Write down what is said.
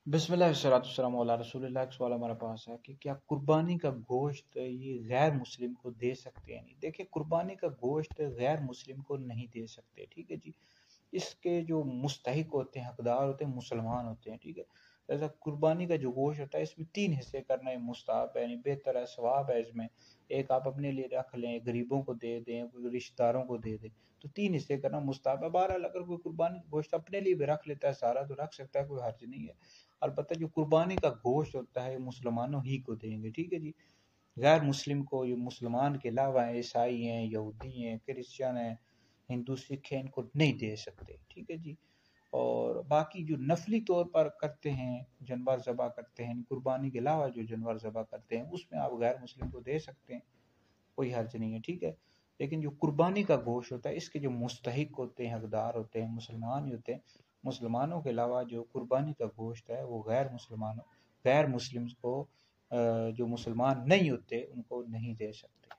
बिस्मिल्लाह वस्सलातु वस्सलामु अला रसूलिल्लाह। एक सवाल हमारे पास है कि क्या कुर्बानी का गोश्त ये गैर मुस्लिम को दे सकते हैं? नहीं, देखिए, कुर्बानी का गोश्त गैर मुस्लिम को नहीं दे सकते, ठीक है जी। इसके जो मुस्तहिक होते हैं, हकदार होते हैं, मुसलमान होते हैं, ठीक है। ऐसा कुर्बानी का जो गोश्त होता है इसमें तीन हिस्से करना है मुस्ताहब है, यानी बेहतर है, सवाब है इसमें। एक आप अपने लिए रख लें, गरीबों को दे दें, कोई रिश्तेदारों को दे दें, तो तीन हिस्से करना मुस्ताहब है। बहरहाल अगर कोई कुर्बानी का गोश्त अपने लिए भी रख लेता है सारा, तो रख सकता है, कोई हर्ज नहीं है। अलबत्ता जो कुर्बानी का गोश्त होता है मुसलमानों ही को देंगे, ठीक है जी। गैर मुस्लिम को, ये मुसलमान के अलावा हैं, ईसाई हैं, यहूदी हैं, क्रिश्चियन हैं, हिंदू, सिख हैं, इनको नहीं दे सकते, ठीक है जी। और बाकी जो नफली तौर पर करते हैं, जानवर ज़बह करते हैं, कुर्बानी के अलावा जो जानवर ज़बह करते हैं, उसमें आप गैर मुस्लिम को दे सकते हैं, कोई हर्ज नहीं है, ठीक है। लेकिन जो कुर्बानी का गोश्त होता है इसके जो मुस्तहिक होते हैं, हकदार होते हैं, मुसलमान ही होते हैं। मुसलमानों के अलावा जो कुर्बानी का गोश्त है वो गैर मुस्लिम को जो मुसलमान नहीं होते उनको नहीं दे सकते।